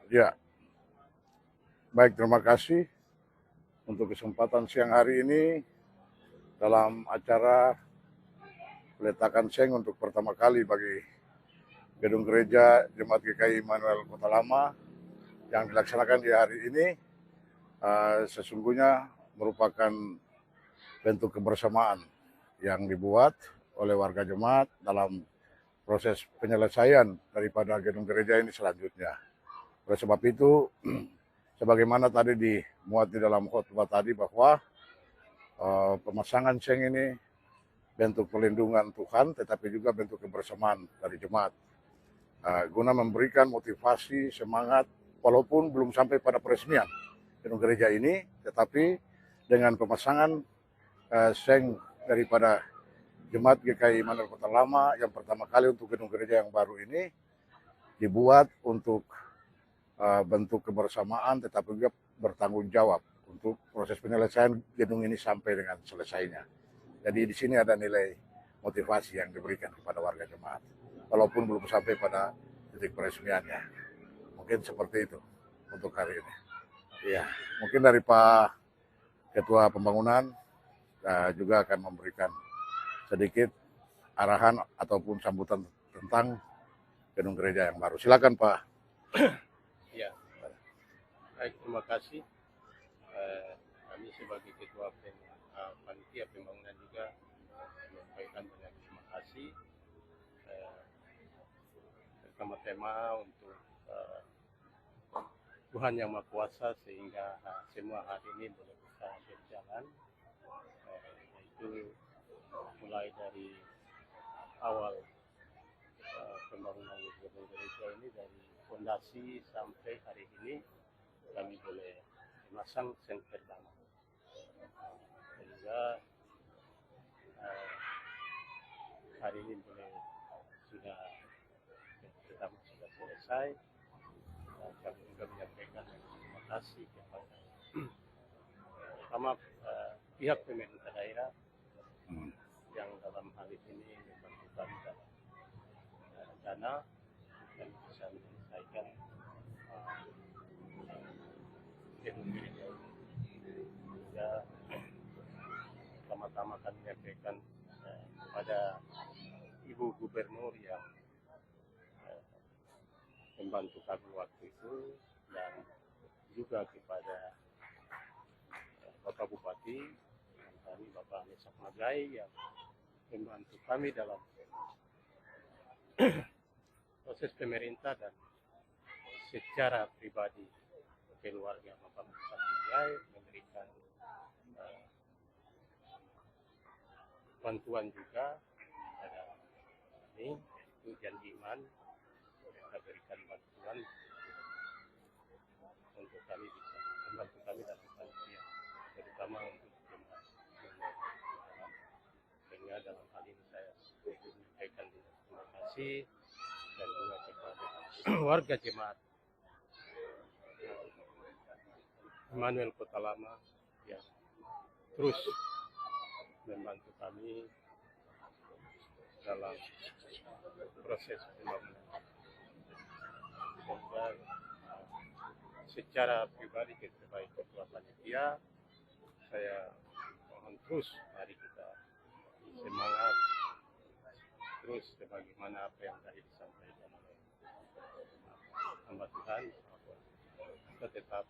Ya, baik, terima kasih untuk kesempatan siang hari ini dalam acara peletakan seng untuk pertama kali bagi gedung gereja Jemaat GKI Immanuel Kota Lama yang dilaksanakan di hari ini. Sesungguhnya merupakan bentuk kebersamaan yang dibuat oleh warga jemaat dalam proses penyelesaian daripada gedung gereja ini selanjutnya. Oleh sebab itu, sebagaimana tadi dimuat di dalam khotbah tadi bahwa pemasangan seng ini bentuk perlindungan Tuhan, tetapi juga bentuk kebersamaan dari jemaat, guna memberikan motivasi, semangat, walaupun belum sampai pada peresmian gedung gereja ini, tetapi dengan pemasangan seng daripada Jemaat GKI Immanuel Kota Lama yang pertama kali untuk gedung gereja yang baru ini dibuat untuk bentuk kebersamaan, tetapi juga bertanggung jawab untuk proses penyelesaian gedung ini sampai dengan selesainya. Jadi di sini ada nilai motivasi yang diberikan kepada warga jemaat, walaupun belum sampai pada titik peresmiannya. Mungkin seperti itu untuk hari ini. Ya, mungkin dari Pak Ketua Pembangunan juga akan memberikan sedikit arahan ataupun sambutan tentang gedung gereja yang baru. Silakan Pak. Ya, baik, terima kasih. Kami sebagai Ketua Panitia Pembangunan juga menyampaikan banyak terima kasih. Pertama-tama untuk Tuhan Yang Maha Kuasa sehingga semua hari ini boleh bisa berjalan. Itu mulai dari awal pembangunan gedung gereja ini dari fondasi sampai hari ini kami boleh memasang seng pertama, sehingga hari ini sudah selesai. Dan kami juga menyampaikan terima kasih kepada pertama pihak pemerintah daerah yang dalam hal ini membantu kami dalam dana dan bisa menyelesaikan gedung gereja ini. Ya, pertama-tama kami menyampaikan kepada Ibu Gubernur yang membantu kami waktu itu, dan juga kepada Bapak Bupati dan kami Bapak Mesak Magai yang membantu kami dalam proses pemerintah, dan secara pribadi keluarga Bapak Mesak Magai memberikan bantuan juga pada ini, yaitu janji iman. Mereka berikan bantuan untuk kami bisa membantu kami dalam panitia, terutama untuk jemaat. Sehingga dalam hal ini saya menyampaikan terima kasih dan juga kepada warga jemaat Immanuel Kota Lama yang terus membantu kami dalam proses pembangunan. Dan secara pribadi sebagai ketua panitia, saya mohon terus mari kita semangat terus sebagaimana apa yang tadi disampaikan oleh hamba Tuhan, kita tetap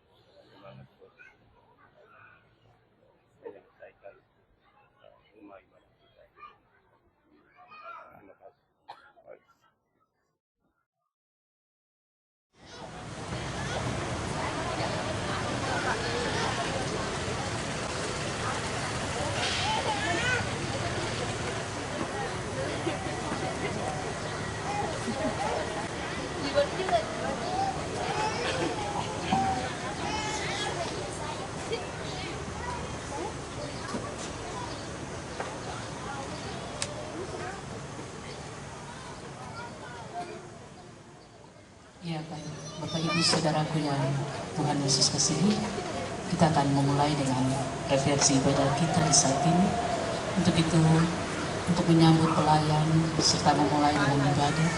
semangat terus menyelesaikan rumah ibadah kita. Terima kasih. Ya, baik. Bapak Ibu Saudaraku yang Tuhan Yesus kasihi, kita akan memulai dengan refleksi ibadah kita di saat ini. Untuk itu, untuk menyambut pelayan serta memulai dengan ibadah,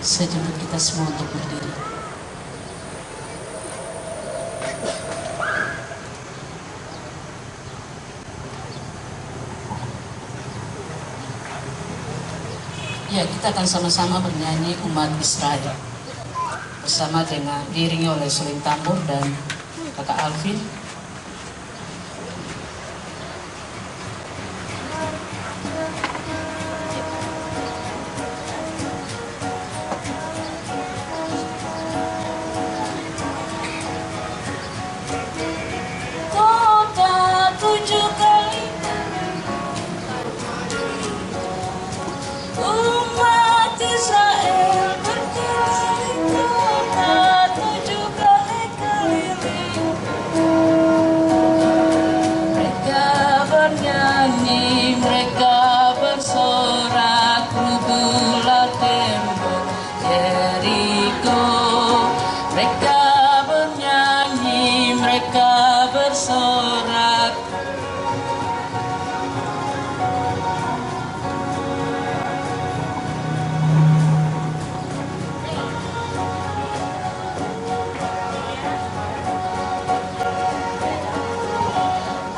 saya jemput kita semua untuk berdiri. kita akan sama-sama bernyanyi Umat Israel bersama dengan diiringi oleh Suling Tambur dan Kakak Alvin. Kota 7 kali umat Israel berkeliling, kota 7 kali keliling. Mereka bernyanyi, mereka bersorak, rubuhlah tembok Yeriko. Mereka bernyanyi, mereka bersorak.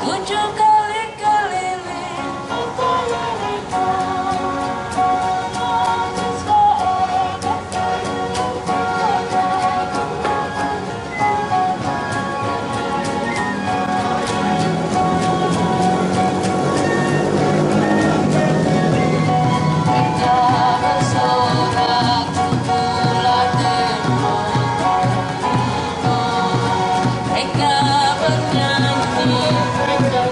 Tujuh kali keliling mereka bersorak, rubuhlah tembok Yeriko. Mereka bernyanyi, mereka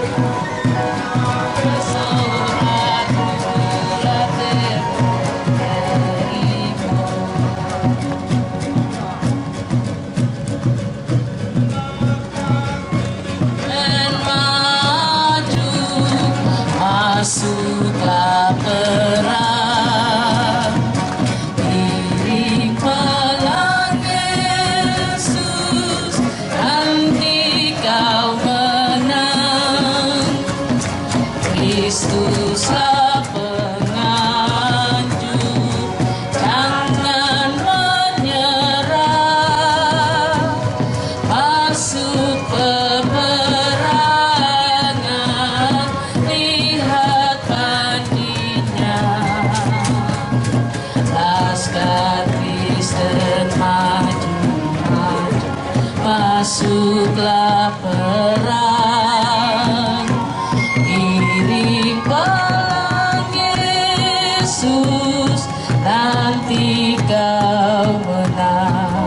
bersorak, rubuhlah tembok Yeriko. Dan maju, masuklah perang, iring palang Yesus, nanti kau menang. Kristuslah penganjur, jangan menyerah. Masuk peperangan, lihat banditnya. Laskar Kristen maju, maju, masuklah perang. Iring palang Yesus, nanti kau menang.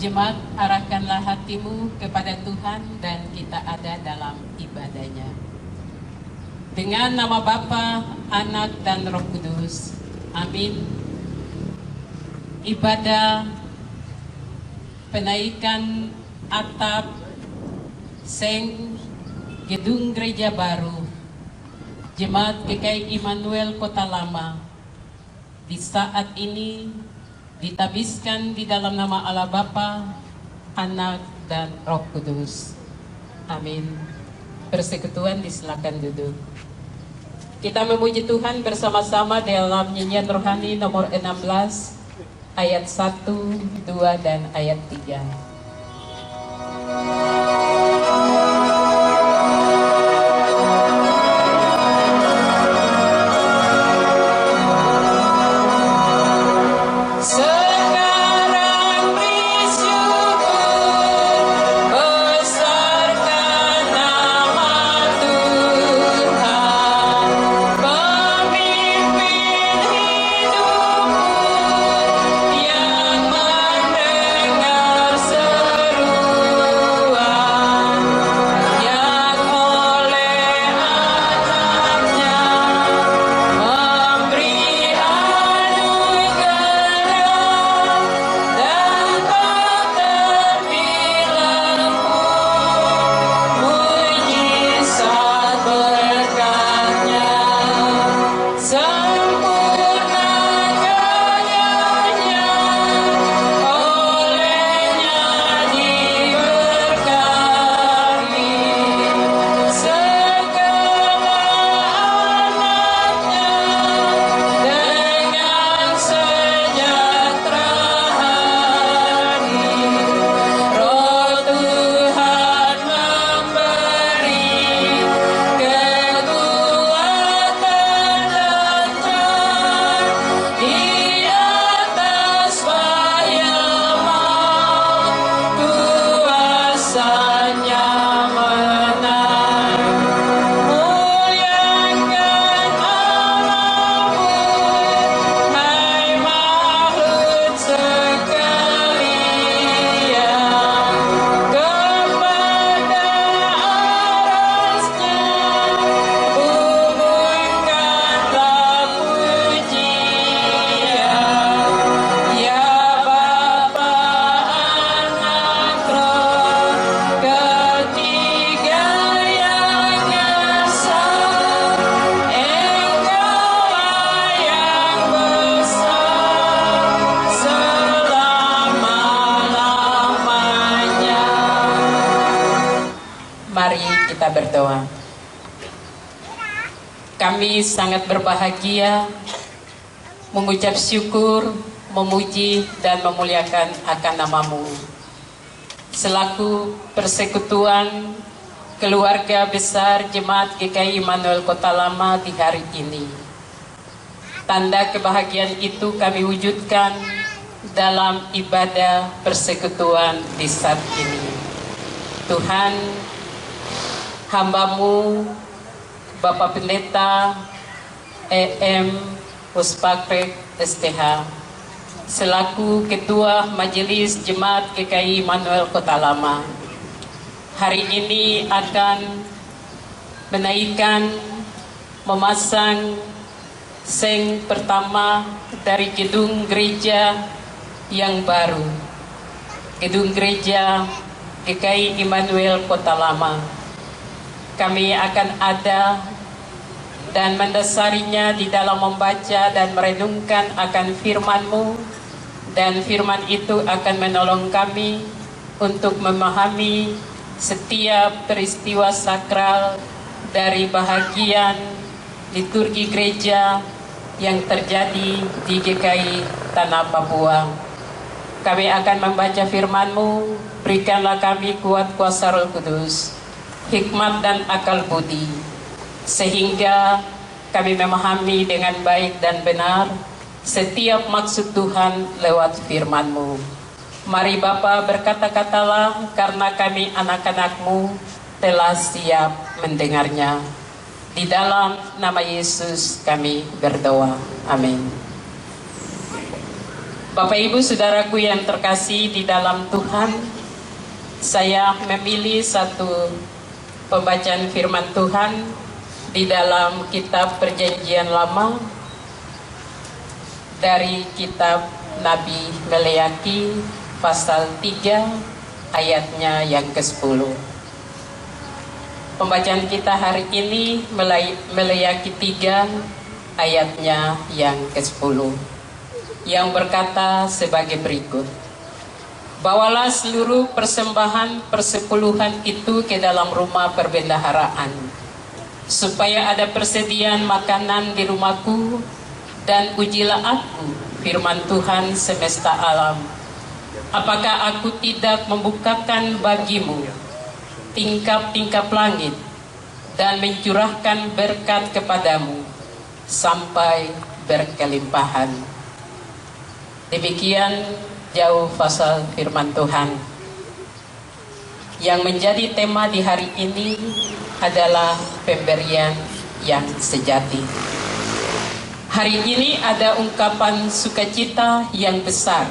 Jemaat, arahkanlah hatimu kepada Tuhan dan kita ada dalam ibadahnya. Dengan nama Bapa, Anak, dan Roh Kudus. Amin. Ibadah penaikan atap seng gedung gereja baru Jemaat GKI Immanuel Kota Lama di saat ini ditabiskan di dalam nama Allah Bapa, Anak, dan Roh Kudus. Amin. Persekutuan disilakan duduk. Kita memuji Tuhan bersama-sama dalam nyanyian rohani nomor 16, ayat 1, 2, dan ayat 3. Sekarang bersyukur, besarkan nama Tuhan, pemimpin hidupmu yang mendengar seruan yang oleh anaknya memberi anugerah dan tak terbilang mujizat berkatnya. Sempurna gayanya, olehnya diberkati segala anaknya dengan sejahtera hati. Roh Tuhan memberi kekuatan dan jar di atas bahaya maut, kuasanya menang. Muliakan Allahmu, hai makhluk sekalian, kepada arasnya hubungkanlah pujian. Ya Bapa, Anak, Roh, ketiga yang esa, Engkaulah yang besar selama-lamanya. Mari kita berdoa. Kami sangat berbahagia mengucap syukur, memuji, dan memuliakan akan nama-Mu. Selaku persekutuan keluarga besar Jemaat GKI Immanuel Kota Lama di hari ini, tanda kebahagiaan itu kami wujudkan dalam ibadah persekutuan di saat ini. Tuhan, hamba-Mu Bapak Pendeta EM Puspakrek STH selaku Ketua Majelis Jemaat GKI Immanuel Kota Lama hari ini akan menaikkan, memasang seng pertama dari gedung gereja yang baru, gedung gereja GKI Immanuel Kota Lama. Kami akan ada dan mendasarinya di dalam membaca dan merenungkan akan firman-Mu, dan firman itu akan menolong kami untuk memahami setiap peristiwa sakral dari bahagian liturgi gereja yang terjadi di GKI Tanah Papua. Kami akan membaca firman-Mu, berikanlah kami kuat kuasa Roh Kudus, hikmat dan akal budi, sehingga kami memahami dengan baik dan benar setiap maksud Tuhan lewat firman-Mu. Mari Bapa, berkata-katalah, karena kami anak-anak-Mu telah siap mendengarnya. Di dalam nama Yesus kami berdoa. Amin. Bapak Ibu Saudaraku yang terkasih di dalam Tuhan, saya memilih satu pembacaan firman Tuhan di dalam kitab Perjanjian Lama dari kitab Nabi Meleaki pasal 3 ayatnya yang ke-10. Pembacaan kita hari ini Meleaki 3 ayatnya yang ke-10 yang berkata sebagai berikut. Bawalah seluruh persembahan persepuluhan itu ke dalam rumah perbendaharaan, supaya ada persediaan makanan di rumahku, dan ujilah aku firman Tuhan semesta alam, apakah aku tidak membukakan bagimu tingkap-tingkap langit dan mencurahkan berkat kepadamu sampai berkelimpahan. Demikian jauh pasal firman Tuhan. Yang menjadi tema di hari ini adalah pemberian yang sejati. Hari ini ada ungkapan sukacita yang besar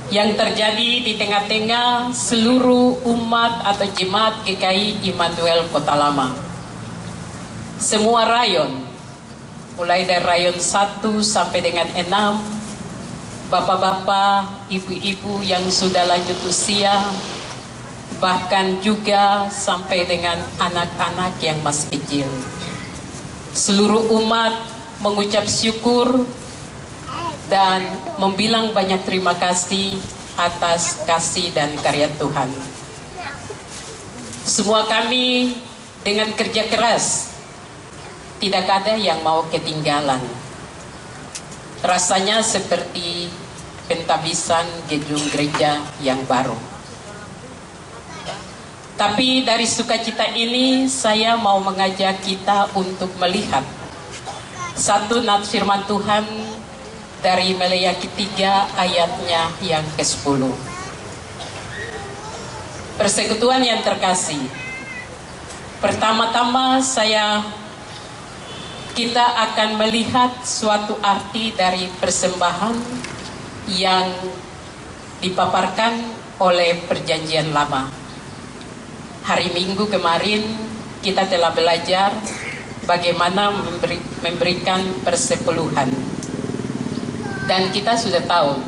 yang terjadi di tengah-tengah seluruh umat atau jemaat GKI Immanuel Kota Lama. Semua rayon, mulai dari rayon 1 sampai dengan 6, bapak-bapak, ibu-ibu yang sudah lanjut usia, bahkan juga sampai dengan anak-anak yang masih kecil. Seluruh umat mengucap syukur dan membilang banyak terima kasih atas kasih dan karya Tuhan. Semua kami dengan kerja keras, tidak ada yang mau ketinggalan. Rasanya seperti pentabisan gedung gereja yang baru. Tapi dari sukacita ini saya mau mengajak kita untuk melihat satu nats firman Tuhan dari Maleakhi 3 ayatnya yang ke-10. Persekutuan yang terkasih, pertama-tama kita akan melihat suatu arti dari persembahan yang dipaparkan oleh Perjanjian Lama. Hari Minggu kemarin kita telah belajar bagaimana memberikan persepuluhan. Dan kita sudah tahu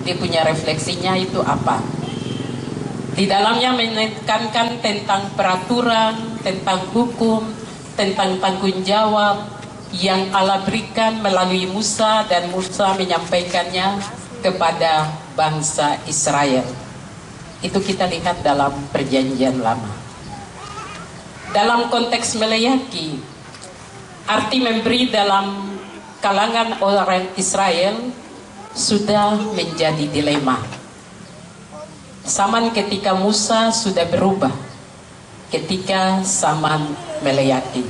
dia punya refleksinya itu apa. Di dalamnya menekankan tentang peraturan, tentang hukum, tentang tanggung jawab yang Allah berikan melalui Musa, dan Musa menyampaikannya kepada bangsa Israel. Itu kita lihat dalam Perjanjian Lama. Dalam konteks Maleakhi, arti memberi dalam kalangan orang Israel sudah menjadi dilema. Zaman ketika Musa sudah berubah, ketika zaman Maleakhi.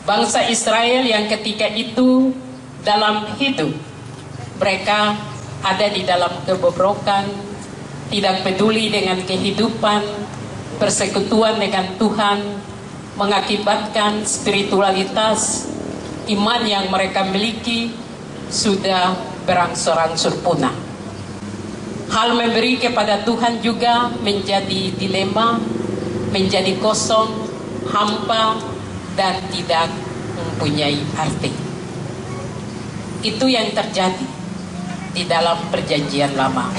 Bangsa Israel yang ketika itu dalam hidup, mereka ada di dalam kebobrokan, tidak peduli dengan kehidupan, persekutuan dengan Tuhan, mengakibatkan spiritualitas, iman yang mereka miliki sudah berangsur-angsur punah. Hal memberi kepada Tuhan juga menjadi dilema, menjadi kosong, hampa, dan tidak mempunyai arti. Itu yang terjadi di dalam Perjanjian Lama.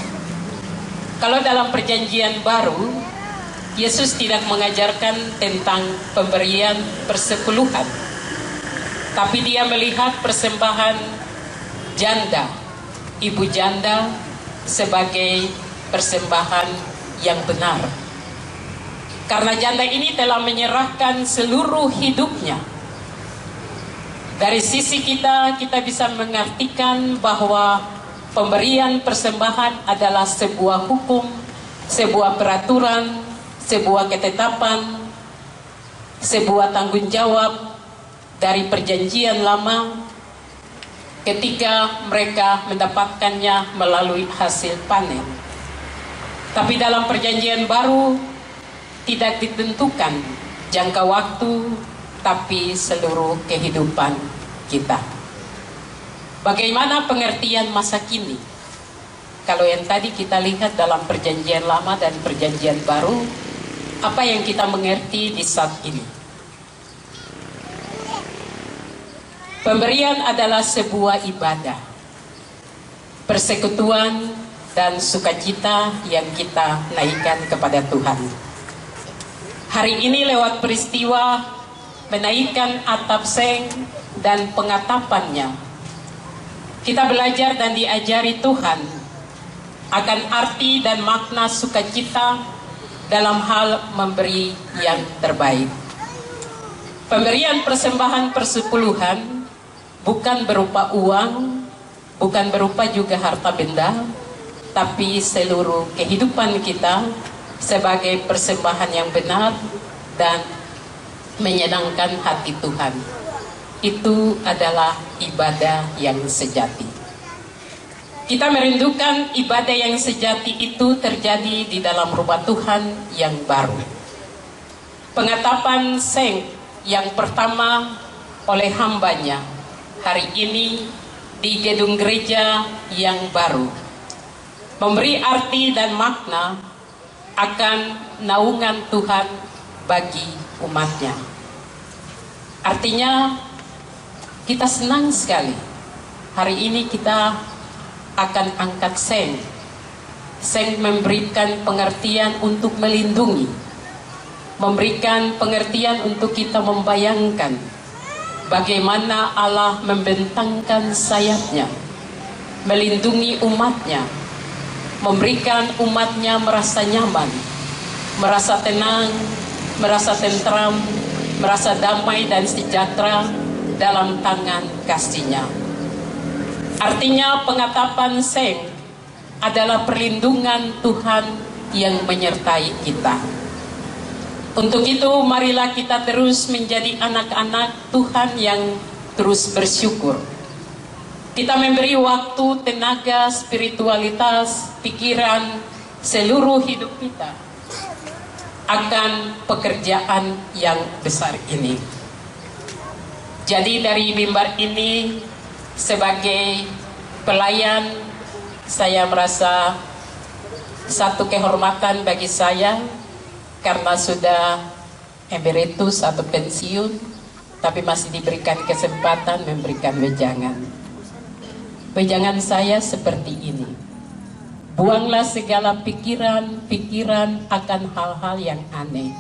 Kalau dalam Perjanjian Baru, Yesus tidak mengajarkan tentang pemberian persepuluhan, tapi dia melihat persembahan janda, ibu janda sebagai persembahan yang benar. Karena janda ini telah menyerahkan seluruh hidupnya. Dari sisi kita bisa mengartikan bahwa pemberian persembahan adalah sebuah hukum, sebuah peraturan, sebuah ketetapan, sebuah tanggung jawab dari Perjanjian Lama ketika mereka mendapatkannya melalui hasil panen. Tapi dalam Perjanjian Baru tidak ditentukan jangka waktu, tapi seluruh kehidupan kita. Bagaimana pengertian masa kini? Kalau yang tadi kita lihat dalam Perjanjian Lama dan Perjanjian Baru, apa yang kita mengerti di saat ini? Pemberian adalah sebuah ibadah, persekutuan dan sukacita yang kita naikkan kepada Tuhan. Hari ini lewat peristiwa menaikkan atap seng dan pengatapannya, kita belajar dan diajari Tuhan akan arti dan makna sukacita dalam hal memberi yang terbaik. Pemberian persembahan persepuluhan bukan berupa uang, bukan berupa juga harta benda, tapi seluruh kehidupan kita sebagai persembahan yang benar dan menyenangkan hati Tuhan. Itu adalah ibadah yang sejati. Kita merindukan ibadah yang sejati itu terjadi di dalam rumah Tuhan yang baru. Pengetapan Seng yang pertama oleh hambanya hari ini di gedung gereja yang baru memberi arti dan makna akan naungan Tuhan bagi umatnya. Artinya kita senang sekali hari ini kita akan angkat Seng. Seng memberikan pengertian untuk melindungi, memberikan pengertian untuk kita membayangkan bagaimana Allah membentangkan sayapnya, melindungi umatnya, memberikan umatnya merasa nyaman, merasa tenang, merasa tentram, merasa damai dan sejahtera dalam tangan kasih-Nya. Artinya pengetapan Seng adalah perlindungan Tuhan yang menyertai kita. Untuk itu marilah kita terus menjadi anak-anak Tuhan yang terus bersyukur. Kita memberi waktu, tenaga, spiritualitas, pikiran, seluruh hidup kita akan pekerjaan yang besar ini. Jadi dari mimbar ini sebagai pelayan, saya merasa satu kehormatan bagi saya karena sudah emeritus atau pensiun, tapi masih diberikan kesempatan memberikan wejangan. Wejangan saya seperti ini: buanglah segala pikiran akan hal-hal yang aneh,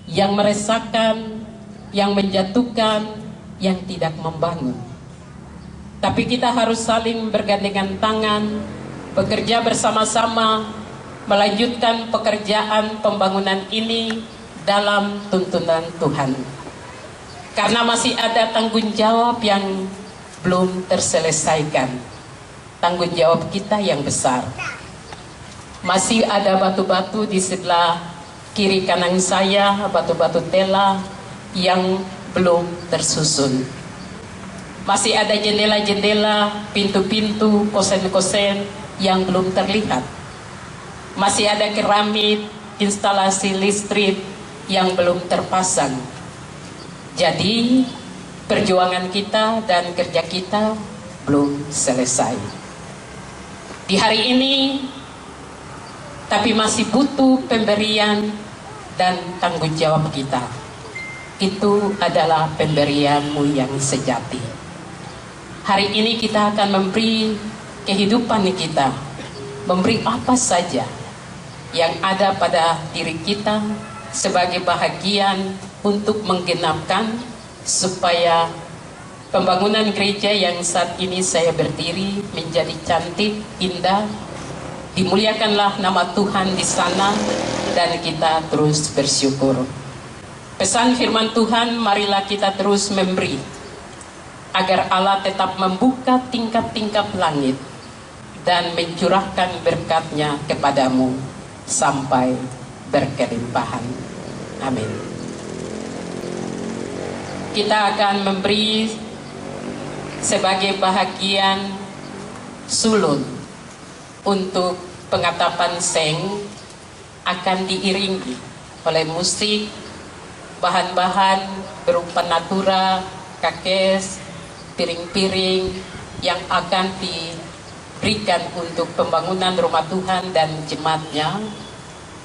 yang meresahkan, yang menjatuhkan, yang tidak membangun. Tapi kita harus saling bergandengan tangan, bekerja bersama-sama, melanjutkan pekerjaan pembangunan ini dalam tuntunan Tuhan. Karena masih ada tanggung jawab yang belum terselesaikan. Tanggung jawab kita yang besar. Masih ada batu-batu di sebelah kiri kanan saya, batu-batu tela yang belum tersusun. Masih ada jendela-jendela, pintu-pintu, kosen-kosen yang belum terlihat. Masih ada keramik, instalasi listrik yang belum terpasang. Jadi, perjuangan kita dan kerja kita belum selesai. Di hari ini, tapi masih butuh pemberian dan tanggung jawab kita. Itu adalah pemberianmu yang sejati. Hari ini kita akan memberi kehidupan kita, memberi apa saja yang ada pada diri kita sebagai bahagian untuk menggenapkan supaya pembangunan gereja yang saat ini saya berdiri menjadi cantik, indah, dimuliakanlah nama Tuhan di sana dan kita terus bersyukur. Pesan firman Tuhan, marilah kita terus memberi agar Allah tetap membuka tingkap-tingkap langit dan mencurahkan berkat-Nya kepadamu sampai berkelimpahan. Amin. Kita akan memberi sebagai bahagian sulun untuk pengatapan Seng akan diiringi oleh musik, bahan-bahan berupa natura, kakes, piring-piring yang akan diberikan untuk pembangunan rumah Tuhan dan jemaatnya.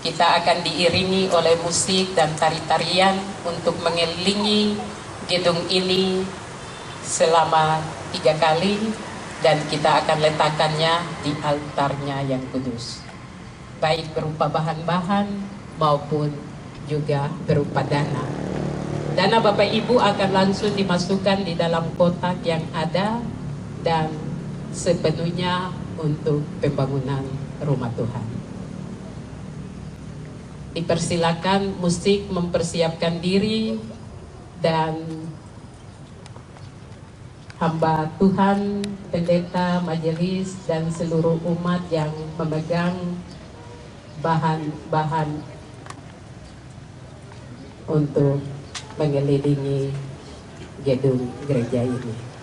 Kita akan diiringi oleh musik dan tari-tarian untuk mengelilingi gedung ini selama 3 kali, dan kita akan letakkannya di altarnya yang kudus, baik berupa bahan-bahan maupun juga berupa dana. Dana Bapak Ibu akan langsung dimasukkan di dalam kotak yang ada dan sepenuhnya untuk pembangunan rumah Tuhan. Dipersilakan musik mempersiapkan diri dan hamba Tuhan, pendeta, majelis, dan seluruh umat yang memegang bahan-bahan untuk mengelilingi gedung gereja ini.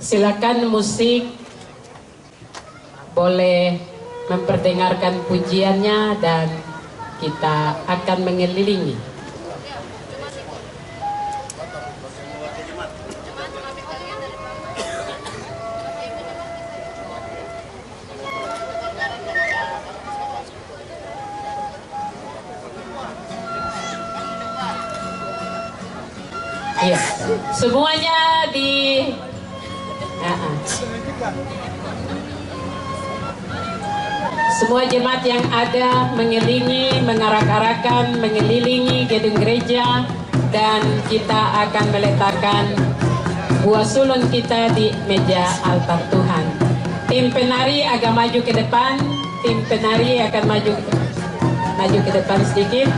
Silakan musik boleh memperdengarkan pujiannya dan kita akan mengelilingi. Iya, semuanya di semua jemaat yang ada mengelilingi, mengarak-arakan, mengelilingi gedung gereja, dan kita akan meletakkan buah sulung kita di meja altar Tuhan. Tim penari agak maju ke depan, tim penari akan maju ke depan sedikit.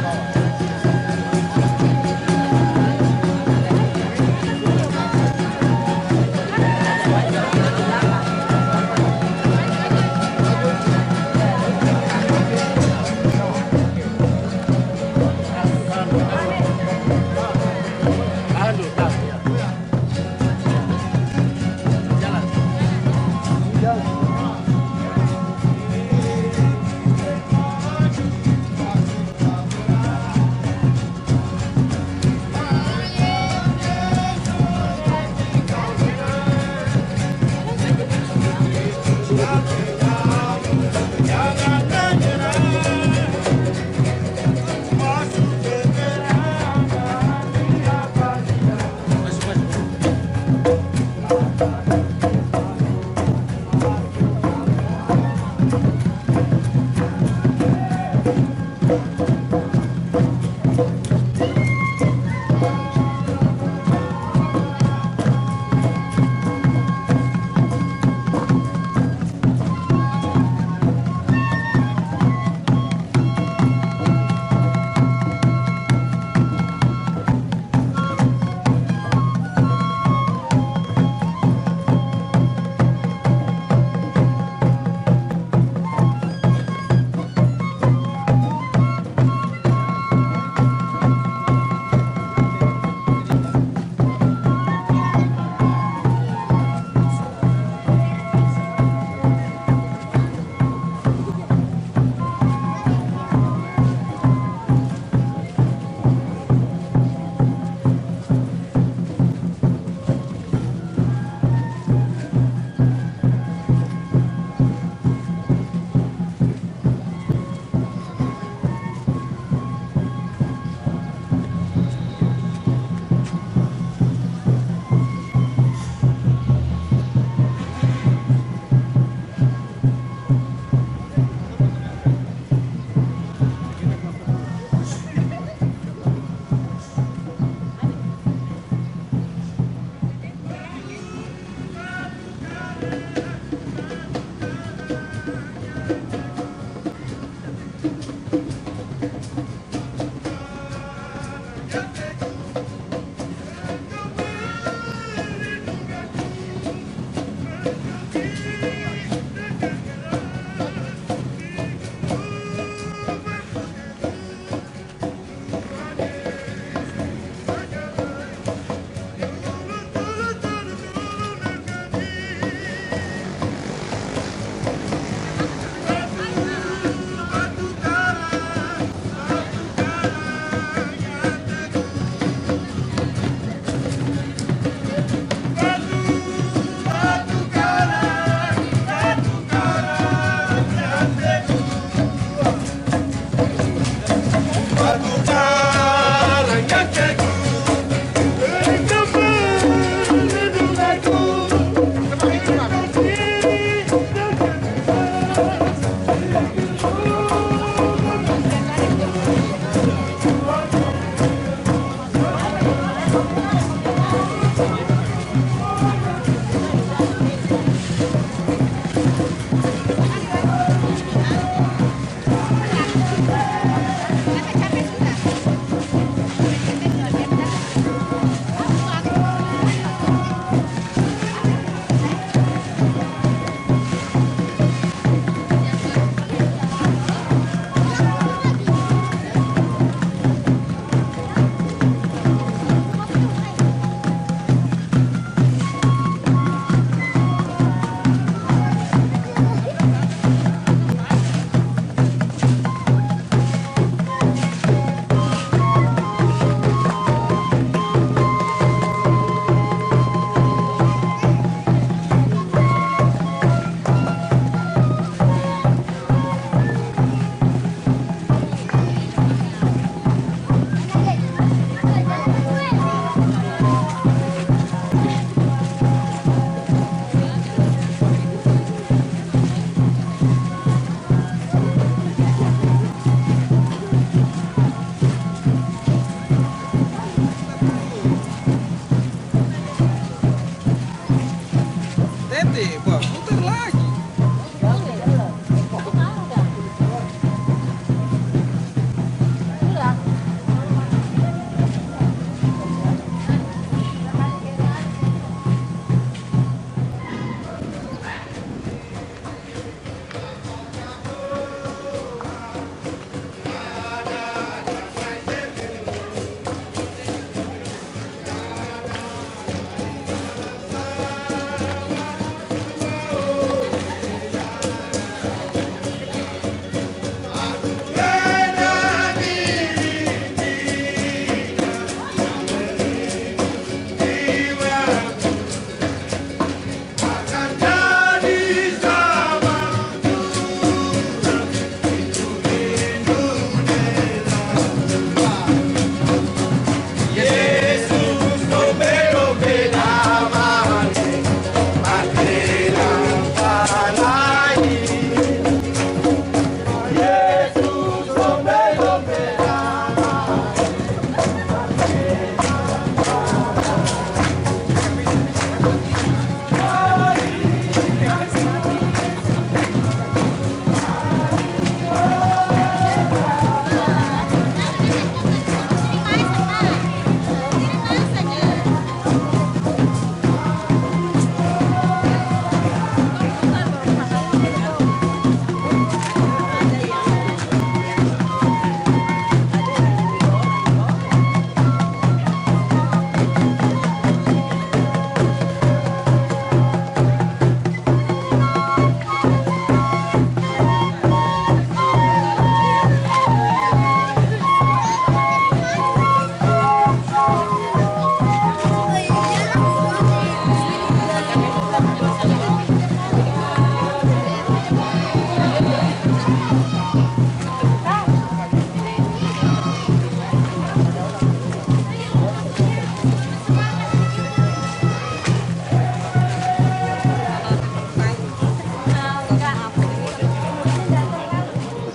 Ente, wah, putar lagi.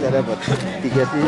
Saya dapat 3 sih.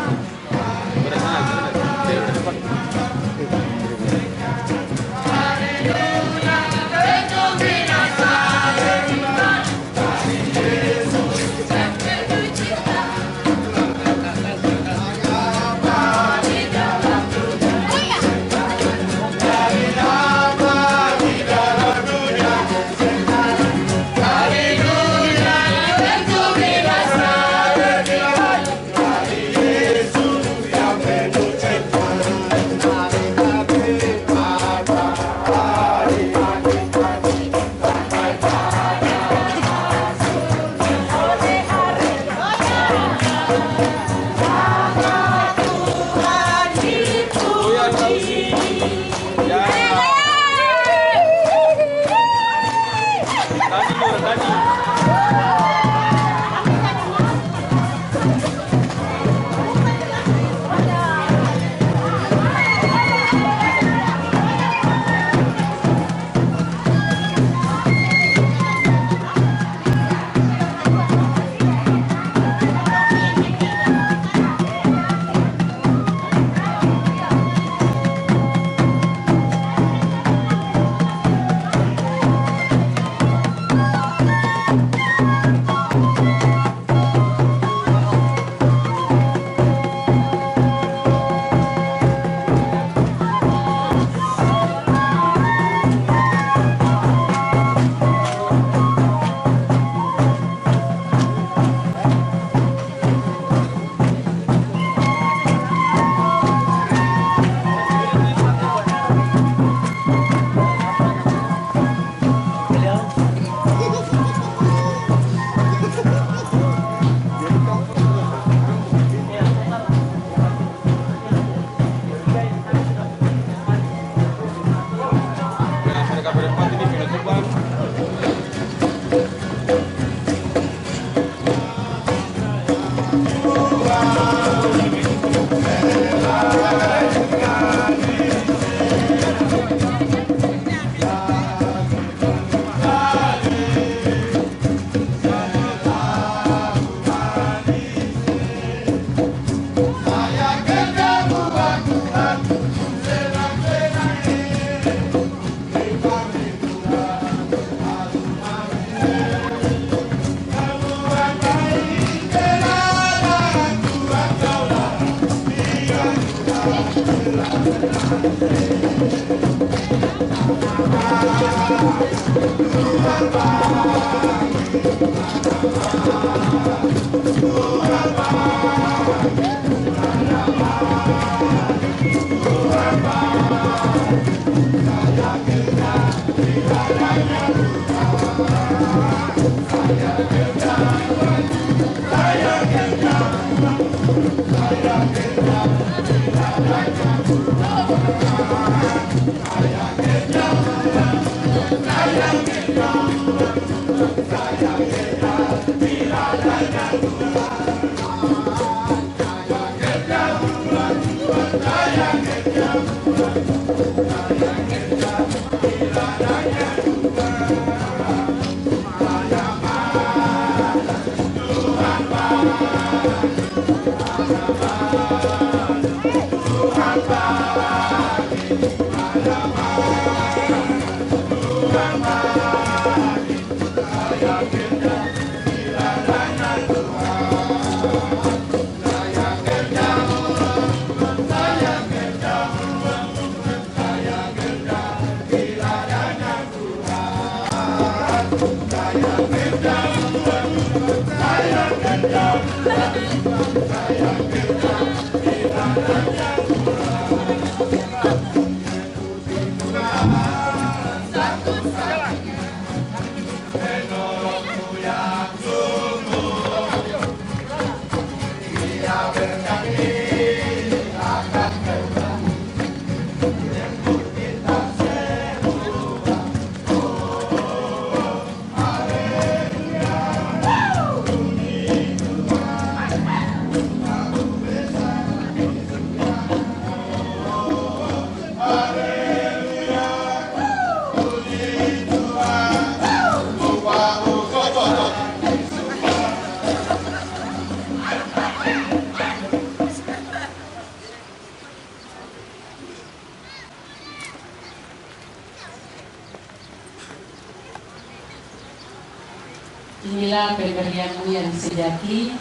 Inilah pemberianmu yang sejati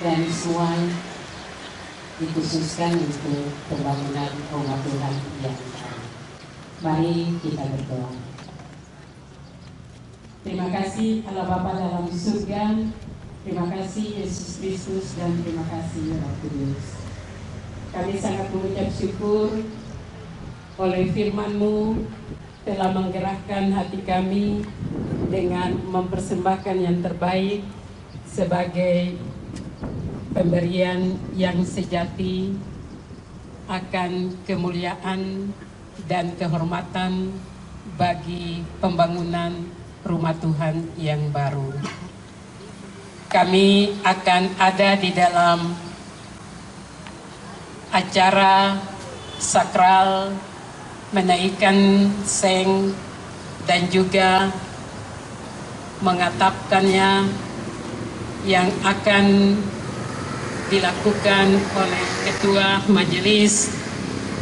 dan sesuai dikhususkan untuk pembangunan rumah Tuhan yang baru. Mari kita berdoa. Terima kasih Allah Bapa dalam surga, terima kasih Yesus Kristus, dan terima kasih Roh Kudus. Kami sangat mengucap syukur oleh firman-Mu telah menggerakkan hati kami dengan mempersembahkan yang terbaik sebagai pemberian yang sejati akan kemuliaan dan kehormatan bagi pembangunan rumah Tuhan yang baru. Kami akan ada di dalam acara sakral menaikkan seng dan juga mengatapkannya yang akan dilakukan oleh Ketua Majelis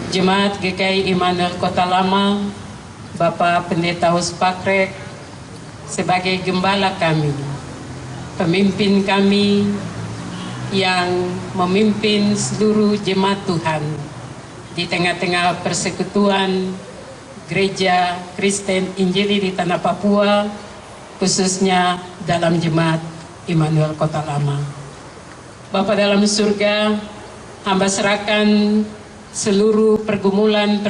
Jemaat GKI Immanuel Kota Lama, Bapak Pendeta Huspakrek, sebagai gembala kami, pemimpin kami yang memimpin seluruh jemaat Tuhan di tengah-tengah persekutuan Gereja Kristen Injili di Tanah Papua, khususnya dalam Jemaat Immanuel Kota Lama. Bapa dalam surga, hamba serahkan seluruh pergumulan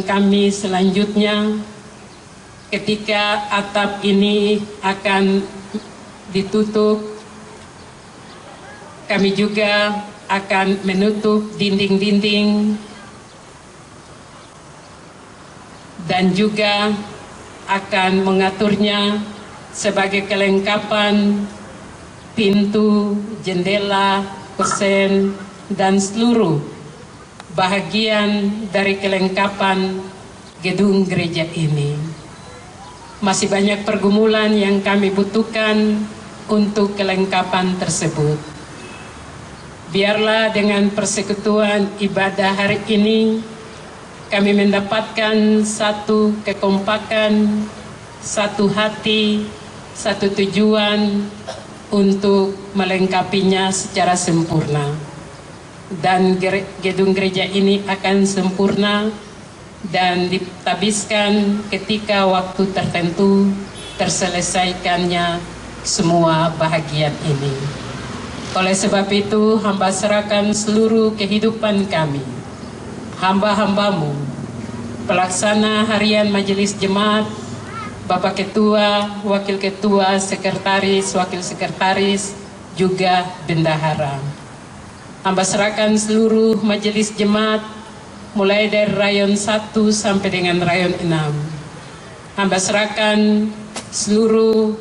kami selanjutnya ketika atap ini akan ditutup. Kami juga akan menutup dinding-dinding dan juga akan mengaturnya sebagai kelengkapan pintu, jendela, kusen, dan seluruh bahagian dari kelengkapan gedung gereja ini. Masih banyak pergumulan yang kami butuhkan untuk kelengkapan tersebut. Biarlah dengan persekutuan ibadah hari ini kami mendapatkan satu kekompakan, satu hati, satu tujuan untuk melengkapinya secara sempurna. dan gedung gereja ini akan sempurna dan ditabiskan ketika waktu tertentu terselesaikannya semua bahagian ini. Oleh sebab itu, hamba serahkan seluruh kehidupan kami, hamba-hambamu, pelaksana harian majelis jemaat, Bapak Ketua, Wakil Ketua, Sekretaris, Wakil Sekretaris, juga bendahara. Hamba serahkan seluruh majelis jemaat, mulai dari rayon 1 sampai dengan rayon 6. Hamba serahkan seluruh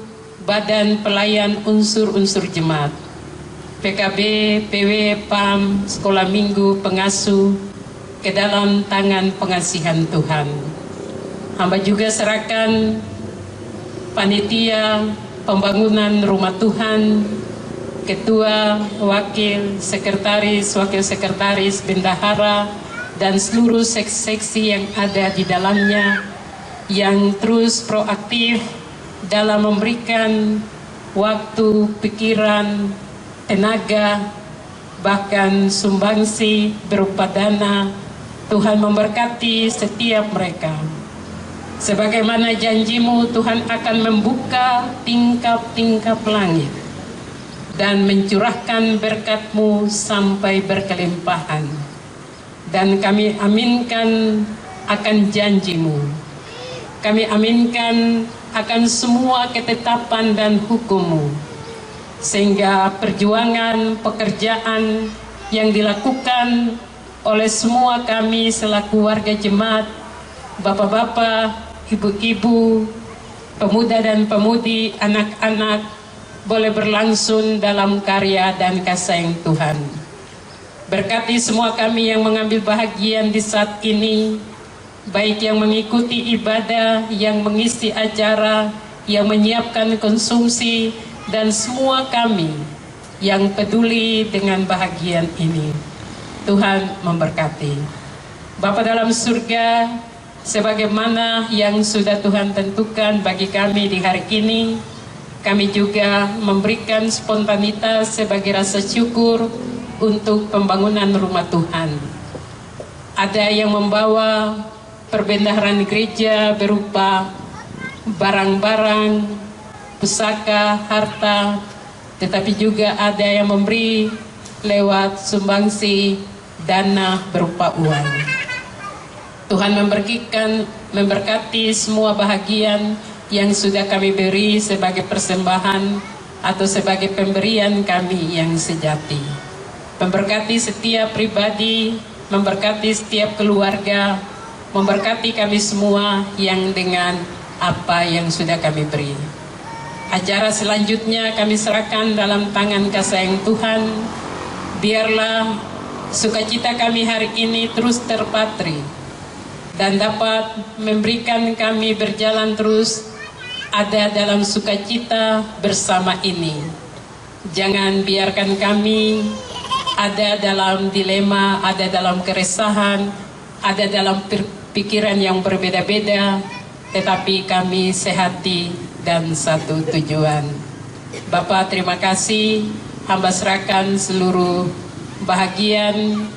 badan pelayan unsur-unsur jemaat, PKB, PW, PAM, sekolah minggu, pengasuh, ke dalam tangan pengasihan Tuhan. Hamba juga serahkan panitia pembangunan rumah Tuhan, ketua, wakil sekretaris, bendahara, dan seluruh seksi yang ada di dalamnya yang terus proaktif dalam memberikan waktu, pikiran, tenaga, bahkan sumbangsi berupa dana. Tuhan memberkati setiap mereka. Sebagaimana janjimu, Tuhan akan membuka tingkap-tingkap langit dan mencurahkan berkat-Mu sampai berkelimpahan. Dan kami aminkan akan janji-Mu. Kami aminkan akan semua ketetapan dan hukum-Mu, sehingga perjuangan pekerjaan yang dilakukan oleh semua kami selaku warga jemaat, bapak-bapak, ibu-ibu, pemuda dan pemudi, anak-anak, boleh berlangsung dalam karya dan kasih Tuhan. Berkati semua kami yang mengambil bahagian di saat ini, baik yang mengikuti ibadah, yang mengisi acara, yang menyiapkan konsumsi, dan semua kami yang peduli dengan bahagian ini. Tuhan memberkati. Bapa dalam surga, sebagaimana yang sudah Tuhan tentukan bagi kami di hari ini, kami juga memberikan spontanitas sebagai rasa syukur untuk pembangunan rumah Tuhan. Ada yang membawa perbendaharaan gereja berupa barang-barang, pusaka, harta, tetapi juga ada yang memberi lewat sumbangsi dana berupa uang. Tuhan memberkati semua bahagian yang sudah kami beri sebagai persembahan atau sebagai pemberian kami yang sejati. Memberkati setiap pribadi, memberkati setiap keluarga, memberkati kami semua yang dengan apa yang sudah kami beri. Acara selanjutnya kami serahkan dalam tangan kasih Tuhan. Biarlah sukacita kami hari ini terus terpatri dan dapat memberikan kami berjalan terus ada dalam sukacita bersama ini. Jangan biarkan kami ada dalam dilema, ada dalam keresahan, ada dalam pikiran yang berbeda-beda, tetapi kami sehati dan satu tujuan. Bapak, terima kasih. Hamba serahkan seluruh bahagian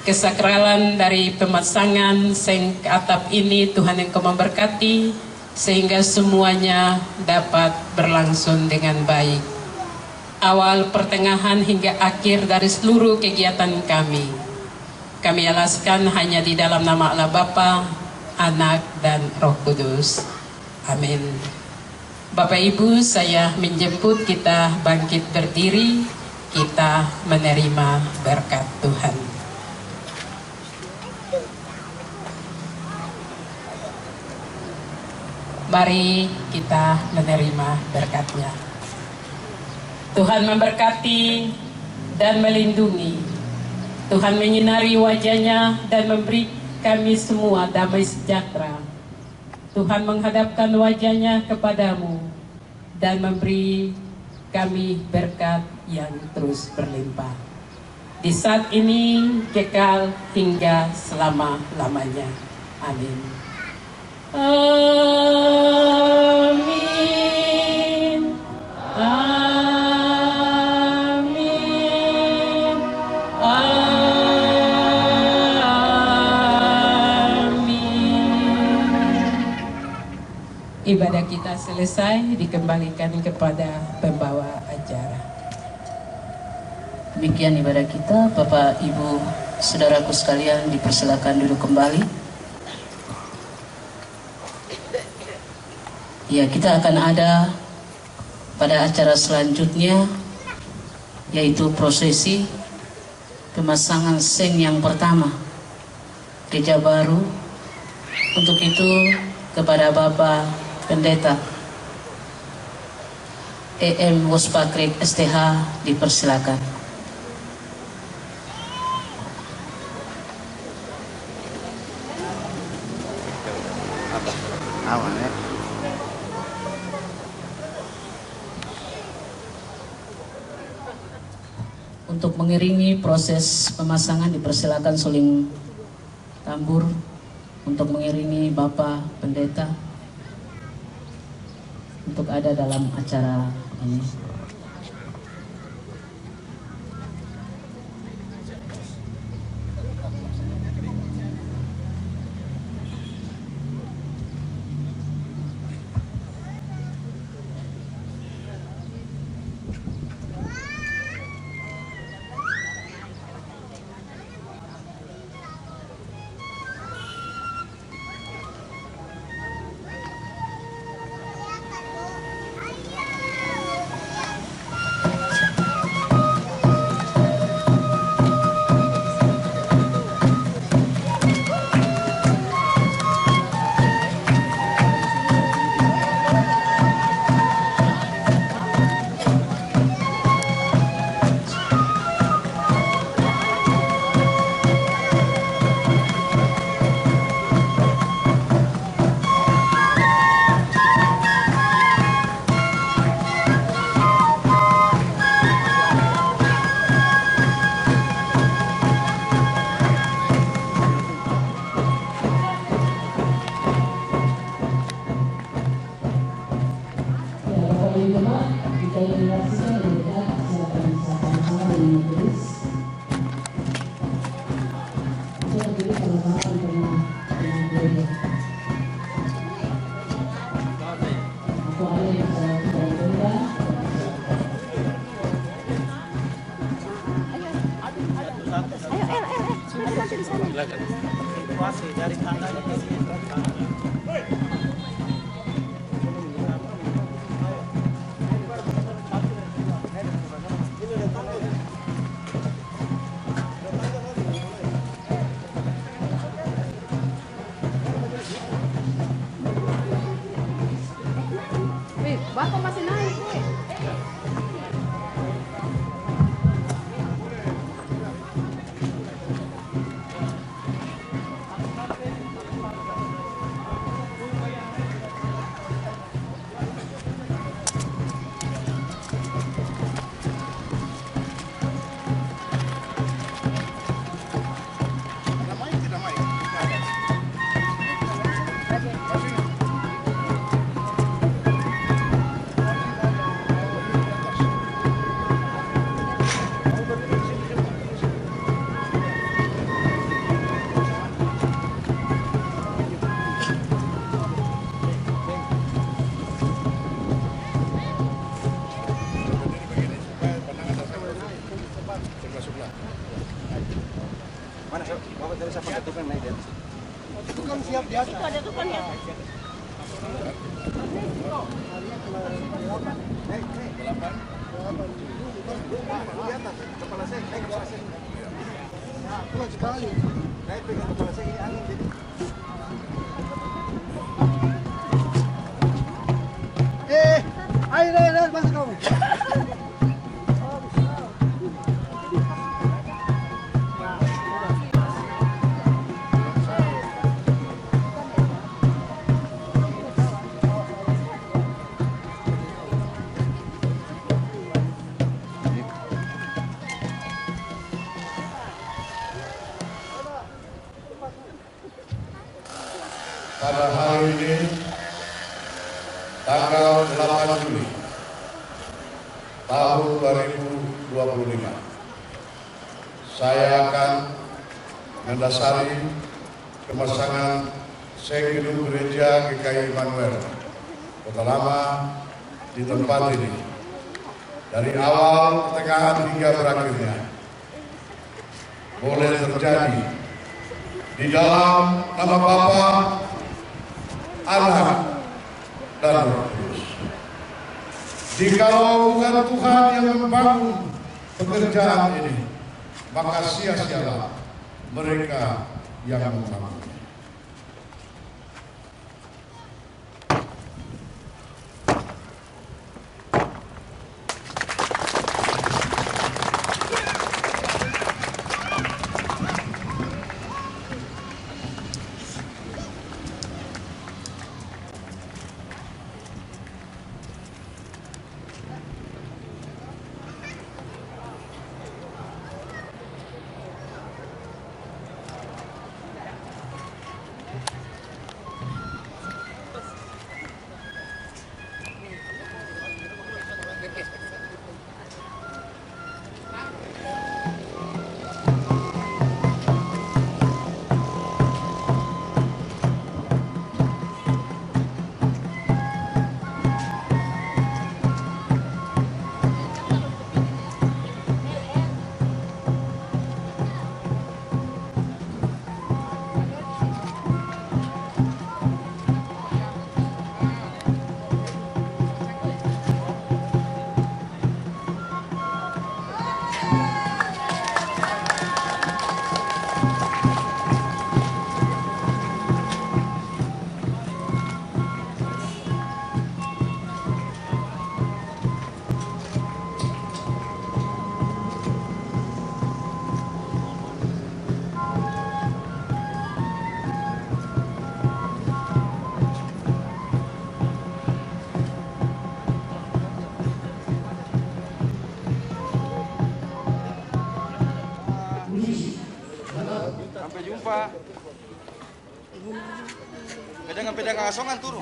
kesakralan dari pemasangan seng atap ini. Tuhan Engkau memberkati sehingga semuanya dapat berlangsung dengan baik. Awal, pertengahan hingga akhir dari seluruh kegiatan kami alaskan hanya di dalam nama Allah Bapa, Anak, dan Roh Kudus. Amin. Bapak Ibu, saya menjemput kita bangkit berdiri, kita menerima berkat Tuhan. Mari kita menerima berkat-Nya. Tuhan memberkati dan melindungi. Tuhan menyinari wajah-Nya dan memberi kami semua damai sejahtera. Tuhan menghadapkan wajah-Nya kepadamu dan memberi kami berkat yang terus berlimpah. Di saat ini kekal hingga selama-lamanya. Amin. Amin. Amin. Amin. ibadah kita selesai, dikembalikan kepada pembawa acara. Demikian ibadah kita, Bapak, Ibu, saudaraku sekalian, dipersilakan duduk kembali. Ya, kita akan ada pada acara selanjutnya, yaitu prosesi pemasangan seng yang pertama gereja baru. Untuk itu kepada Bapak Pendeta EM Wospakrik STH dipersilakan. Aman ya. Untuk mengiringi proses pemasangan dipersilakan suling tambur untuk mengiringi Bapak Pendeta untuk ada dalam acara ini. Bapak masih naik, Wih. Ayo, masuk kamu. Pada hari ini, tanggal 8 Juli tahun 2025, saya akan mendasari pemasangan seng gedung gereja GKI Immanuel Kota Lama di tempat ini. Dari awal, pertengahan hingga berakhirnya boleh terjadi di dalam nama Bapa, Anak, dan Roh Kudus. Jikalau bukan Tuhan yang membangun pekerjaan ini, maka sia-sialah mereka yang membangun. Sampai jumpa. Pedagang-pedagang asongan turun.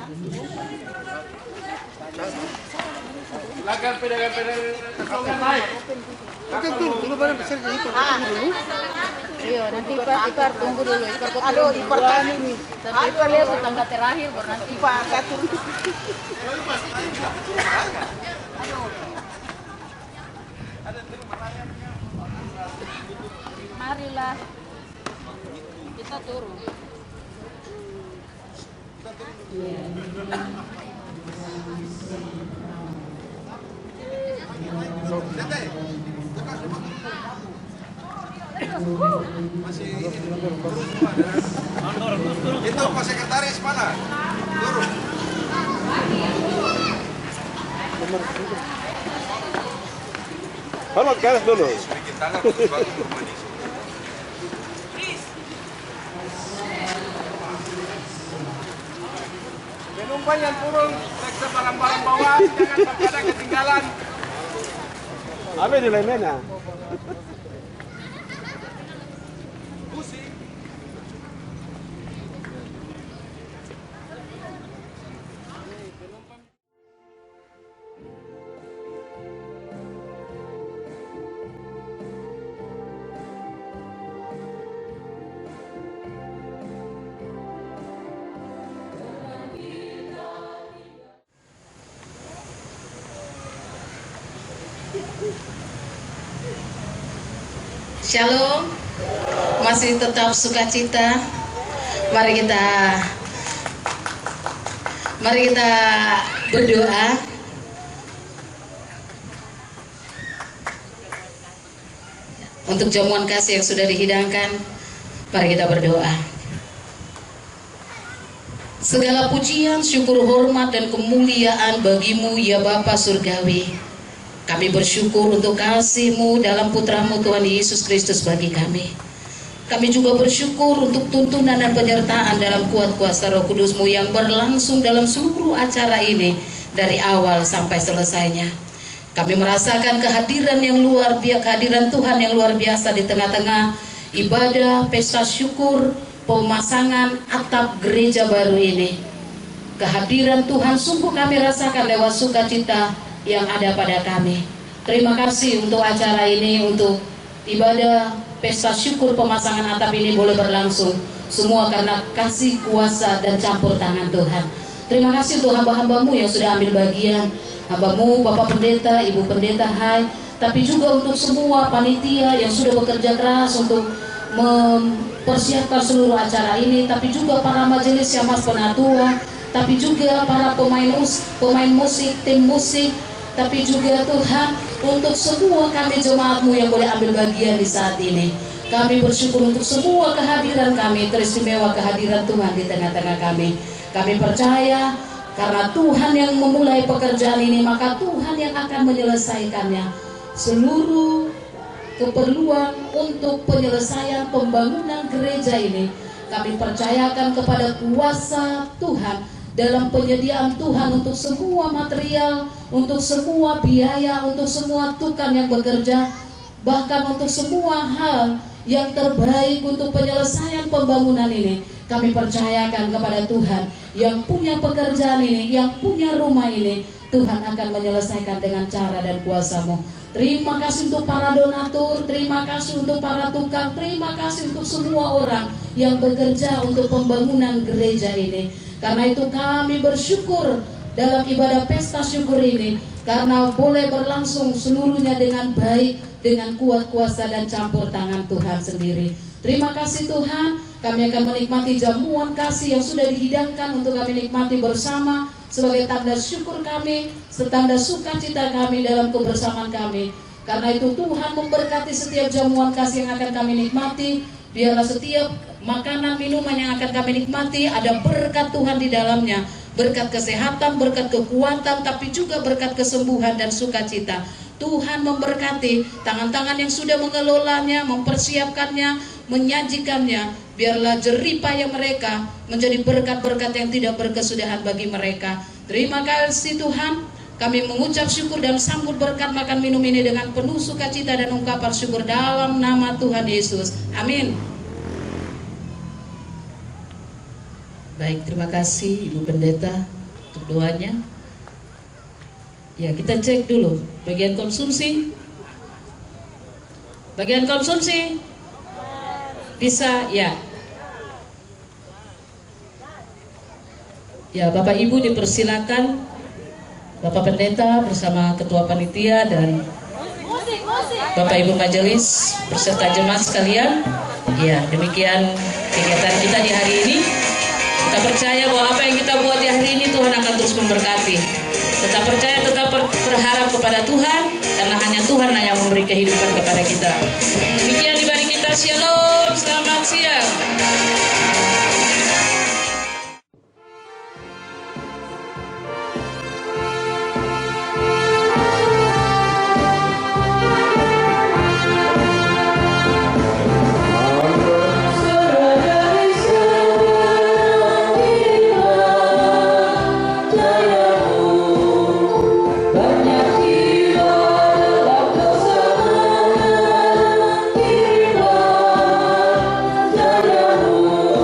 Silakan pedagang-pedagang asongan naik. Dulu barang besar jadi dulu. Iya, nanti Ipar tunggu dulu. Ipar kok aduh, Ipar kan ini. Tapi Ipar lihat tangga terakhir baru nanti Ipar atur. Marilah kita turun. Itu Pak Sekretaris mana? Turun. Halo, garis dulu. Bikin tangga bagus rumah di sini. Penumpang yang turun, periksa barang-barang bawah, jangan sampai ada ketinggalan. Apa di lainnya? Shalom, masih tetap sukacita. Mari kita berdoa. Untuk jamuan kasih yang sudah dihidangkan, mari kita berdoa. Segala pujian, syukur, hormat, dan kemuliaan bagimu ya Bapa Surgawi. Kami bersyukur untuk kasih-Mu dalam Putra-Mu Tuhan Yesus Kristus bagi kami. Kami juga bersyukur untuk tuntunan dan penyertaan dalam kuat kuasa Roh Kudus-Mu yang berlangsung dalam seluruh acara ini dari awal sampai selesainya. Kami merasakan kehadiran Tuhan yang luar biasa di tengah-tengah ibadah, pesta syukur, pemasangan atap gereja baru ini. Kehadiran Tuhan sungguh kami rasakan lewat sukacita yang ada pada kami. Terima kasih untuk acara ini, untuk ibadah pesta syukur pemasangan atap ini boleh berlangsung semua karena kasih kuasa dan campur tangan Tuhan. Terima kasih untuk hamba-hambamu yang sudah ambil bagian. Hambamu, Bapak Pendeta, Ibu Pendeta, hai. Tapi juga untuk semua panitia yang sudah bekerja keras untuk mempersiapkan seluruh acara ini. Tapi juga para majelis yang mas penatua. Tapi juga para pemain musik, tim musik. Tapi juga Tuhan, untuk semua kami jemaatmu yang boleh ambil bagian di saat ini. Kami bersyukur untuk semua kehadiran kami, teristimewa kehadiran Tuhan di tengah-tengah kami. Kami percaya karena Tuhan yang memulai pekerjaan ini, maka Tuhan yang akan menyelesaikannya. Seluruh keperluan untuk penyelesaian pembangunan gereja ini kami percayakan kepada kuasa Tuhan dalam penyediaan Tuhan untuk semua material, untuk semua biaya, untuk semua tukang yang bekerja, bahkan untuk semua hal yang terbaik untuk penyelesaian pembangunan ini. Kami percayakan kepada Tuhan yang punya pekerjaan ini, yang punya rumah ini. Tuhan akan menyelesaikan dengan cara dan kuasa-Mu. Terima kasih untuk para donatur, terima kasih untuk para tukang, terima kasih untuk semua orang yang bekerja untuk pembangunan gereja ini. Karena itu kami bersyukur dalam ibadah pesta syukur ini, karena boleh berlangsung seluruhnya dengan baik, dengan kuat kuasa dan campur tangan Tuhan sendiri. Terima kasih Tuhan, kami akan menikmati jamuan kasih yang sudah dihidangkan untuk kami nikmati bersama sebagai tanda syukur kami, setanda sukacita kami dalam kebersamaan kami. Karena itu Tuhan memberkati setiap jamuan kasih yang akan kami nikmati. Biarlah setiap makanan minuman yang akan kami nikmati ada berkat Tuhan di dalamnya. Berkat kesehatan, berkat kekuatan, tapi juga berkat kesembuhan dan sukacita. Tuhan memberkati tangan-tangan yang sudah mengelolanya, mempersiapkannya, menyajikannya. Biarlah jeripaya mereka menjadi berkat-berkat yang tidak berkesudahan bagi mereka. Terima kasih Tuhan. Kami mengucap syukur dan sambut berkat makan minum ini dengan penuh sukacita dan ungkapan syukur dalam nama Tuhan Yesus. Amin. Baik, terima kasih Ibu Pendeta untuk doanya. Ya, kita cek dulu bagian konsumsi. Bagian konsumsi bisa ya. Ya, Bapak Ibu dipersilakan, Bapak Pendeta bersama Ketua Panitia dan Bapak Ibu Majelis beserta jemaat sekalian. Ya, demikian kegiatan kita di hari ini. Kita percaya bahwa apa yang kita buat di hari ini Tuhan akan terus memberkati. Tetap percaya, tetap berharap kepada Tuhan, karena hanya Tuhan yang memberi kehidupan kepada kita. Demikian ibadah kita. Shalom, selamat siang. Jayamu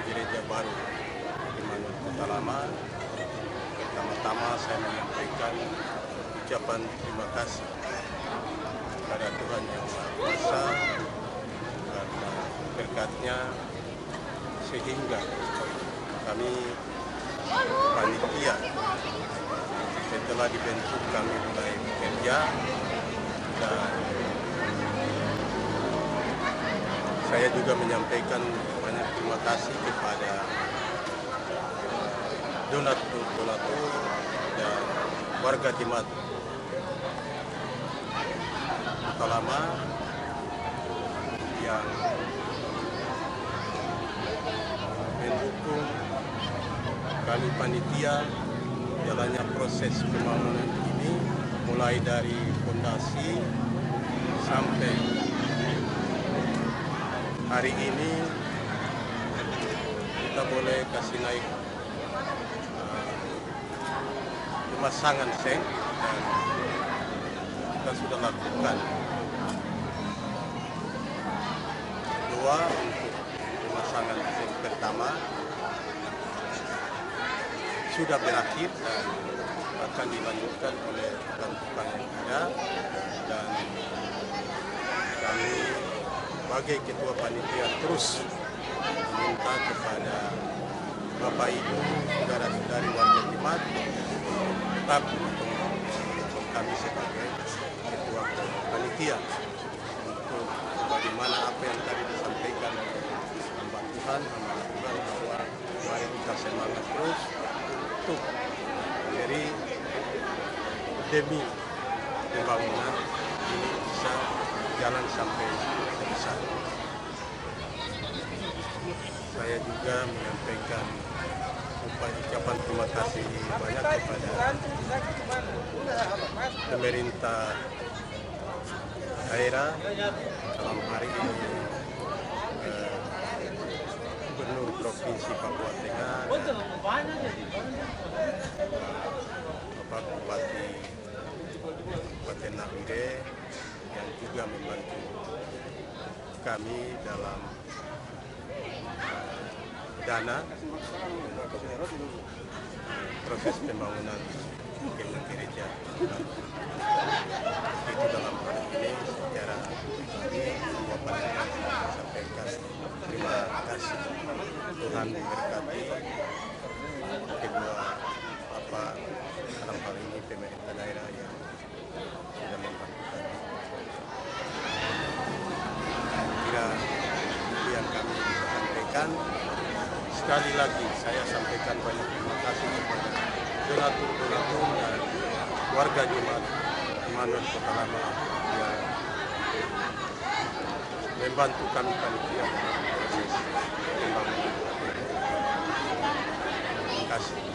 gereja baru Immanuel Kota Lama. Pertama-tama saya menyampaikan ucapan terima kasih kepada Tuhan Yang Maha Kuasa karena berkatnya sehingga kami panitia setelah dibentuk kami mulai bekerja, dan saya juga menyampaikan banyak terima kasih kepada donatur dan warga jemaat Kota Lama yang mendukung kami panitia jalannya proses pembangunan ini, mulai dari fondasi sampai hari ini kita boleh kasih naik pemasangan seng, dan kita sudah lakukan dua untuk pemasangan seng pertama sudah berakhir dan akan dilanjutkan oleh tukang-tukang yang ada, dan kami sebagai ketua panitia terus meminta kepada Bapak Ibu, saudara-saudari warga jemaat tetap mendukung kami sebagai ketua panitia untuk bagaimana apa yang tadi disampaikan oleh hamba Tuhan bahwa mari kita semangat terus untuk dari demi pembangunan ini bisa jalan sampai selesai. Saya juga menyampaikan ucapan terima kasih banyak kepada pemerintah daerah dalam hari ini, Gubernur Provinsi Papua Tengah, Bapak Bupati Kabupaten Nabire yang juga membantu kami dalam dana untuk proses pembangunan gereja. Itu dalam hal ini secara pribadi semua panitia sampaikan terima kasih. Tuhan memberkati kedua Bapak dalam hal ini pemerintah daerah yang sudah membantu kami. Kira itu yang kami bisa sampaikan. Sekali lagi saya sampaikan banyak terima kasih kepada donatur-donatur dan warga jemaat Immanuel Kota Lama yang membantu kami panitia dalam proses pembangunan. Terima kasih.